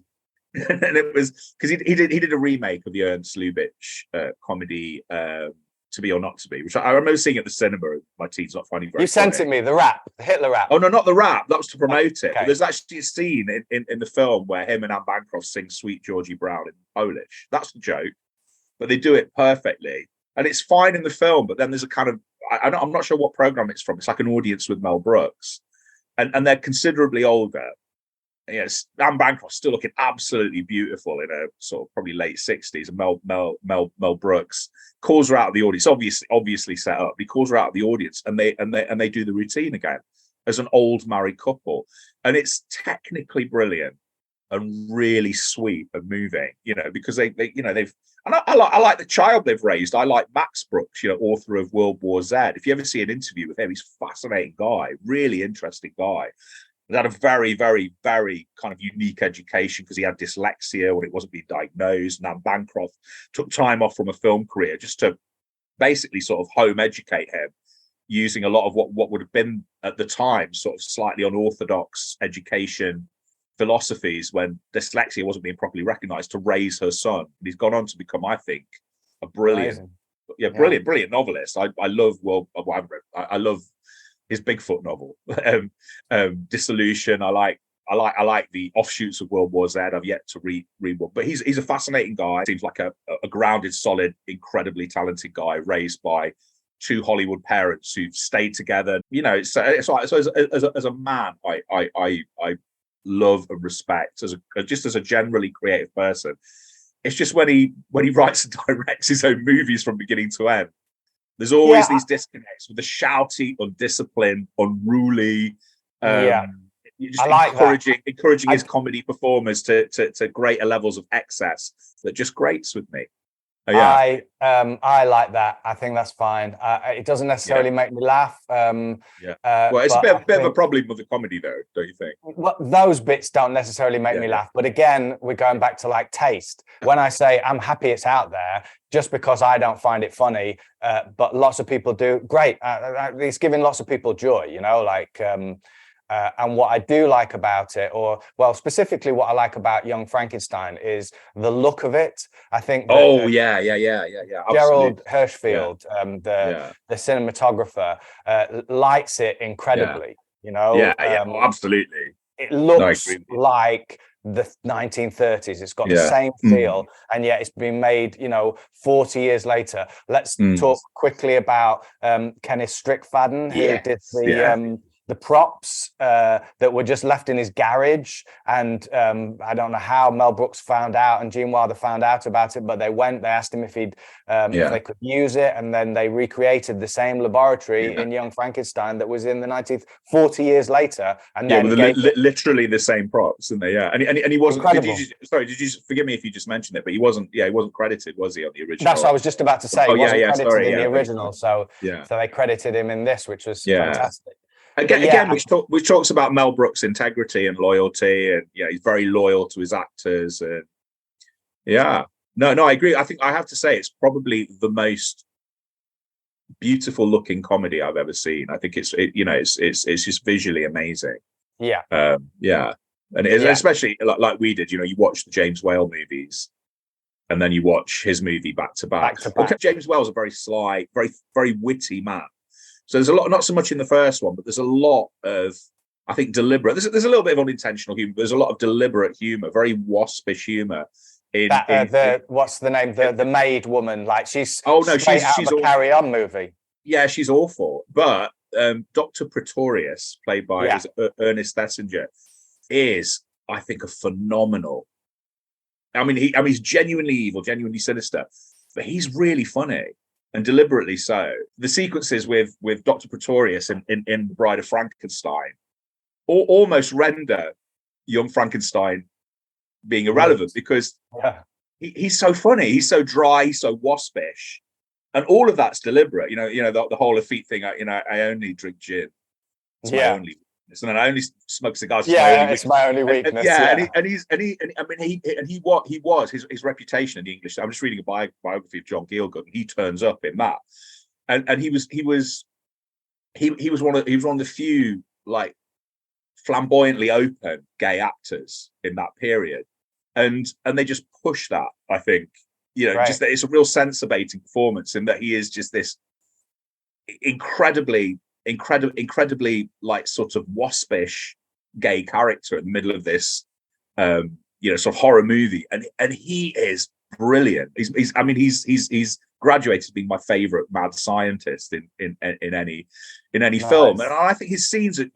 And it was because he did a remake of the Ernst Lubitsch comedy To Be or Not to Be, which I remember seeing at the cinema. My teens not finding very. You sent it me, the Hitler rap. Oh no, not the rap. That was to promote it. Okay. But there's actually a scene in the film where him and Anne Bancroft sing "Sweet Georgie Brown" in Polish. That's the joke, but they do it perfectly, and it's fine in the film. But then there's a kind of I'm not sure what program it's from. It's like an audience with Mel Brooks, and they're considerably older. Yes, Anne Bancroft's still looking absolutely beautiful in her sort of probably late 60s, and Mel Brooks calls her out of the audience. Obviously set up. He calls her out of the audience, and they do the routine again as an old married couple, and it's technically brilliant and really sweet and moving. Because they've and I like the child they've raised. I like Max Brooks, author of World War Z. If you ever see an interview with him, he's a fascinating guy, really interesting guy. He had a very, very, very kind of unique education because he had dyslexia when it wasn't being diagnosed. And Anne Bancroft took time off from a film career just to basically sort of home educate him, using a lot of what would have been at the time sort of slightly unorthodox education philosophies when dyslexia wasn't being properly recognized, to raise her son. And he's gone on to become, I think, a brilliant, brilliant novelist. I love I love his Bigfoot novel, Dissolution. I like the offshoots of World War Z. I've yet to read one, but he's a fascinating guy. Seems like a grounded, solid, incredibly talented guy raised by two Hollywood parents who stayed together. So as a man, I love and respect as a generally creative person. It's just when he writes and directs his own movies from beginning to end, there's always these disconnects with the shouty, undisciplined, unruly, you're just I like encouraging his comedy performers to greater levels of excess that just grates with me. Oh, yeah. I like that. I think that's fine. It doesn't necessarily make me laugh. Well, it's a bit of a problem with the comedy, though, don't you think? Well, those bits don't necessarily make me laugh. But again, we're going back to like taste. When I say I'm happy it's out there, just because I don't find it funny, but lots of people do, great. It's giving lots of people joy, you know, like. And what I do like about it, specifically what I like about Young Frankenstein is the look of it. I think that, Gerald Hirschfield, the cinematographer, lights it incredibly. You know, absolutely. It looks like the 1930s. It's got the same feel, and yet it's been made, 40 years later. Let's talk quickly about Kenneth Strickfaden, who did the props that were just left in his garage. And I don't know how Mel Brooks found out and Gene Wilder found out about it, but they asked him if if they could use it. And then they recreated the same laboratory in Young Frankenstein that was in the 19th, 40 years later. And then literally the same props, didn't they? Yeah. And he wasn't, did you forgive me if you just mentioned it, but he wasn't credited, was he, on the original? That's what I was just about to say. He wasn't credited in the original. So they credited him in this, which was fantastic. Again, which talks about Mel Brooks' integrity and loyalty, and he's very loyal to his actors, and I agree. I think I have to say it's probably the most beautiful looking comedy I've ever seen. I think it's just visually amazing. And especially like we did. You watch the James Whale movies, and then you watch his movie back to back. James Whale's a very sly, very very witty man. So there's a lot, not so much in the first one, but there's a lot of, I think, deliberate. There's a little bit of unintentional humor. There's a lot of deliberate humor, very waspish humor. What's the name? The maid woman, like she's out of a Carry On movie. Yeah, she's awful. But Dr. Pretorius, played by Ernest Thesiger, is, I think, a phenomenal. I mean, he's genuinely evil, genuinely sinister, but he's really funny. And deliberately so. The sequences with Dr. Pretorius in The Bride of Frankenstein almost render Young Frankenstein being irrelevant, because he's so funny, he's so dry, he's so waspish, and all of that's deliberate. The whole effete thing. I only drink gin. It's my only weakness, and I only smoke cigars. It's my only weakness. His reputation in the English. I'm just reading a biography of John Gielgud. He turns up in that, and he was one of the few like flamboyantly open gay actors in that period, and they just push that. I think just that it's a real sense-abating performance, in that he is just this incredibly like sort of waspish gay character in the middle of this sort of horror movie, and he is brilliant. He's graduated to being my favorite mad scientist in any film, and I think his scenes. I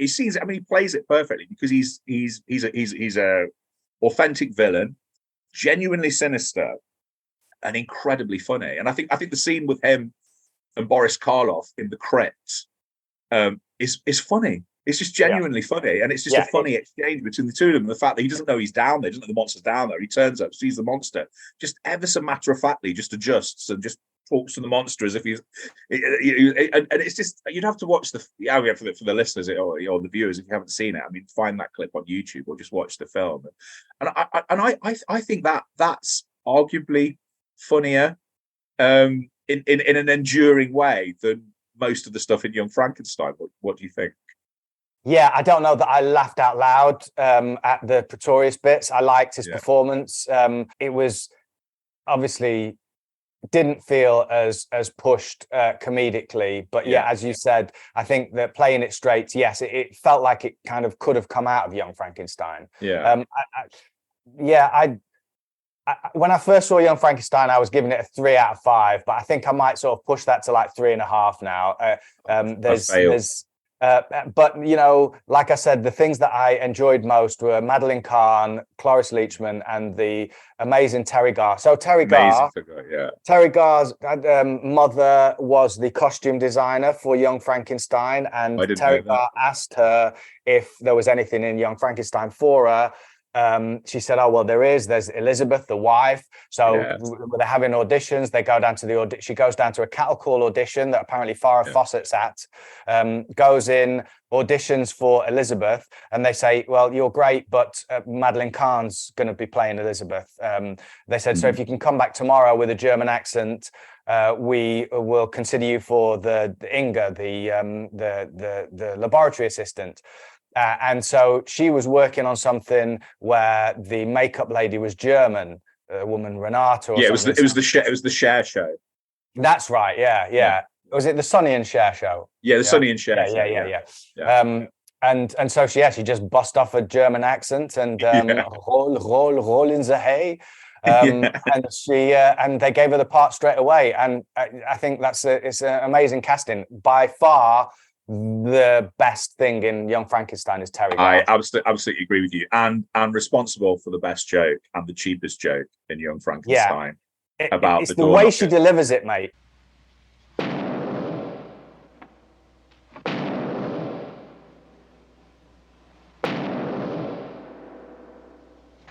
mean, he plays it perfectly, because he's a authentic villain, genuinely sinister, and incredibly funny. And I think the scene with him and Boris Karloff in the crypt is funny. It's just genuinely funny, and it's just a funny exchange between the two of them. And the fact that he doesn't know he's down there, doesn't know the monster's down there. He turns up, sees the monster, just ever so matter of factly, just adjusts and just talks to the monster as if he's. And it's just, you'd have to watch for the listeners or the viewers, if you haven't seen it. I mean, find that clip on YouTube or just watch the film. And I think that's arguably funnier in an enduring way than most of the stuff in Young Frankenstein. What do you think? Yeah, I don't know that I laughed out loud at the Pretorius bits. I liked his performance. It was obviously didn't feel as pushed comedically, but as you said, I think that playing it straight, yes, it felt like it kind of could have come out of Young Frankenstein. When I first saw Young Frankenstein, I was giving it a 3 out of 5, but I think I might sort of push that to like 3.5 now. But like I said, the things that I enjoyed most were Madeline Kahn, Cloris Leachman, and the amazing Terry Garr. So Terry Garr, Terry Garr's mother was the costume designer for Young Frankenstein, and Terry Garr asked her if there was anything in Young Frankenstein for her. She said, "Oh well, there's Elizabeth, the wife." So they're having auditions. They go down to she goes down to a cattle call audition that apparently Farrah Fawcett's at. Goes in, auditions for Elizabeth, and they say, "Well, you're great, but Madeline Kahn's going to be playing Elizabeth." They said, "So if you can come back tomorrow with a German accent, we will consider you for the Inga, the laboratory assistant." And so she was working on something where the makeup lady was German, a woman Renata. Or it was the Cher show. That's right. Yeah. Was it the Sonny and Cher show? Yeah, the Sonny and Cher show. Yeah. And so she just bust off a German accent and roll in the hay. And they gave her the part straight away. And I think it's an amazing casting. By far, the best thing in Young Frankenstein is Terry Garr. I absolutely agree with you, and responsible for the best joke and the cheapest joke in Young Frankenstein. It's the way she delivers it, mate.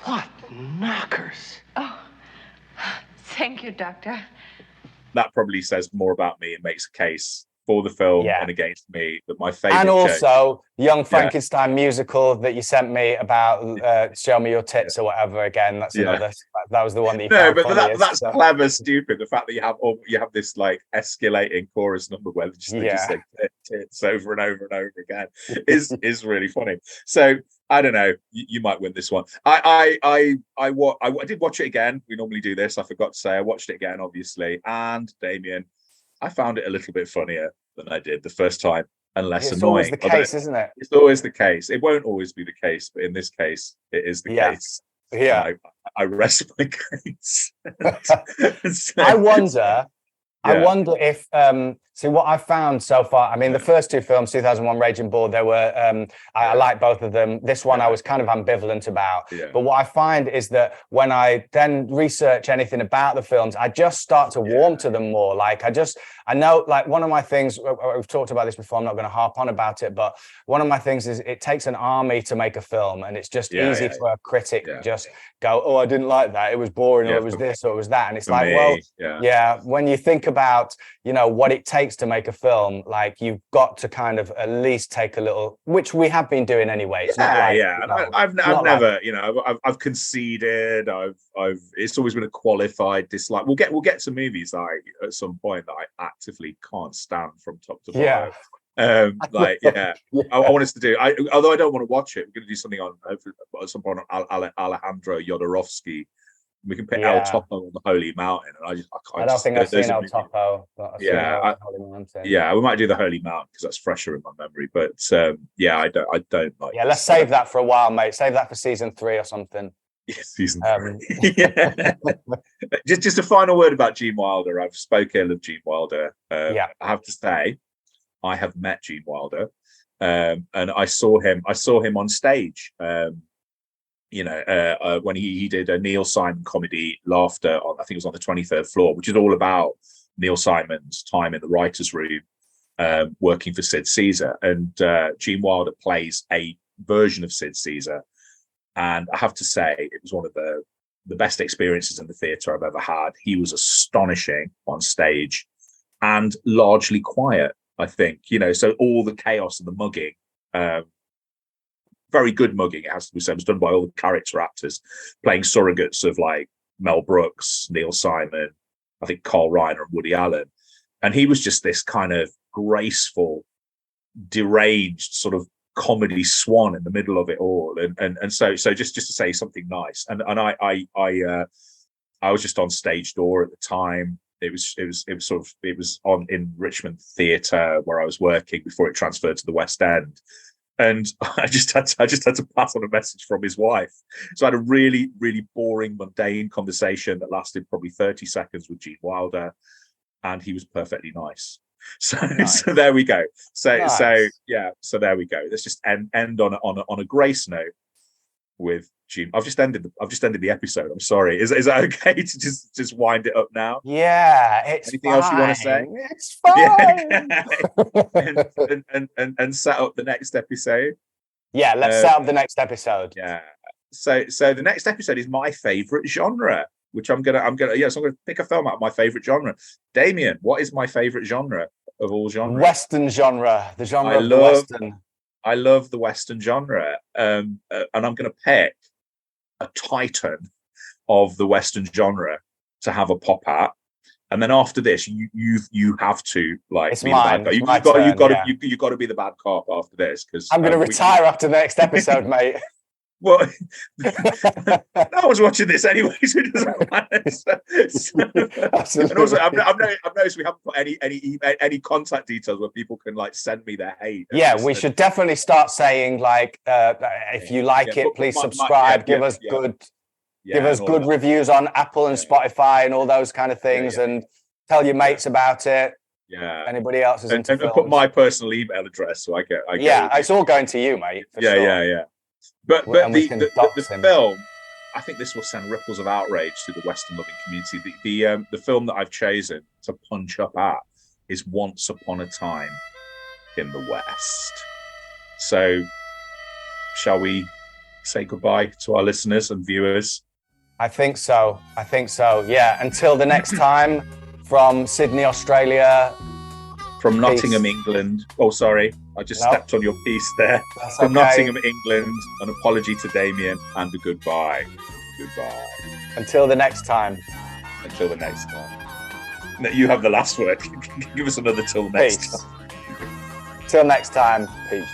What knockers! Oh, thank you, Doctor. That probably says more about me and makes a case for the film and against me, that my favorite and also Young Frankenstein musical that you sent me about Show Me Your Tits or whatever. Again, that's another. That was the one that you found funniest, that's clever, stupid. The fact that you have this like escalating chorus number where they just say tits over and over and over again is really funny. So I don't know. You might win this one. I did watch it again. We normally do this. I forgot to say I watched it again, obviously. And Damian, I found it a little bit funnier than I did the first time, and less annoying. It's always the case, isn't it? It's always the case. It won't always be the case, but in this case, it is the case. Yeah. I rest my case. I wonder if see what I found so far. I mean, the first two films, 2001 Raging Bull, they were I like both of them. This one I was kind of ambivalent about. But what I find is that when I then research anything about the films, I just start to warm to them more. Like I know, like one of my things, we've talked about this before, I'm not going to harp on about it, but one of my things is it takes an army to make a film, and it's just easy for a critic just go, "Oh, I didn't like that. It was boring, or it was this, or it was that." And it's like, when you think about, what it takes to make a film, like you've got to kind of at least take a little, which we have been doing anyway. It's not like, I've never, I've conceded. It's always been a qualified dislike. We'll get to movies at some point that I actively can't stand from top to bottom. I want us to do. Although I don't want to watch it, we're going to do something on at some point on Alejandro Jodorowsky. We can put El Topo on the Holy Mountain, and I don't think I've seen El Topo. We might do the Holy Mountain because that's fresher in my memory. But I don't like. Yeah, let's save that for a while, mate. Save that for season 3 or something. Yeah, season 3. Just a final word about Gene Wilder. I've spoke ill of Gene Wilder. I have to say, I have met Gene Wilder, and I saw him on stage. When he did a Neil Simon comedy, Laughter, I think it was on the 23rd floor, which is all about Neil Simon's time in the writer's room, working for Sid Caesar. And Gene Wilder plays a version of Sid Caesar. And I have to say, it was one of the best experiences in the theatre I've ever had. He was astonishing on stage and largely quiet, I think. So all the chaos and the mugging, very good mugging, it has to be said, was done by all the character actors playing surrogates of like Mel Brooks, Neil Simon, I think Carl Reiner and Woody Allen. And he was just this kind of graceful, deranged sort of comedy swan in the middle of it all. And so just to say something nice. And I was just on stage door at the time. It was on in Richmond Theatre where I was working before it transferred to the West End. And I just had to pass on a message from his wife. So I had a really, really boring, mundane conversation that lasted probably 30 seconds with Gene Wilder. And he was perfectly nice. So Nice. so there we go. So Nice. there we go. Let's just end on a grace note with Gene. I've just ended the episode. I'm sorry. Is that okay to just wind it up now? Yeah, it's Anything fine. else you want to say? It's fine. and set up the next episode. Yeah, let's set up the next episode. Yeah. So the next episode is my favorite genre, which I'm gonna pick a film out of my favorite genre. Damian, what is my favorite genre of all genres? Western genre, the genre of the Western. I love the Western genre, and I'm going to pick a titan of the Western genre to have a pop at. And then after this, you have to like It's be mine. the bad It's guy. my You've got turn, to be the bad cop after this because I'm going to retire after the next episode, mate. Well, no one's watching this anyway, so it doesn't matter. Absolutely. And also, I've noticed we haven't put any contact details where people can like send me their hate. Yeah, we should definitely start saying like, if you like it, please subscribe. Give us good reviews on Apple and Spotify and all those kind of things, and tell your mates about it. Yeah. Anybody else is into and put my personal email address so I get. It's all going to you, mate. Yeah. But the him. film, I think this will send ripples of outrage through the Western loving community. The film that I've chosen to punch up at is Once Upon a Time in the West. So, shall we say goodbye to our listeners and viewers? I think so. Yeah. Until the next time, from Sydney, Australia. From Nottingham, England. Oh, sorry. I just stepped on your piece there. That's From okay. Nottingham, England. An apology to Damian and a goodbye. Goodbye. Until the next time. Until the next time. No, you have the last word. Give us another till next time. Till next time. Peace.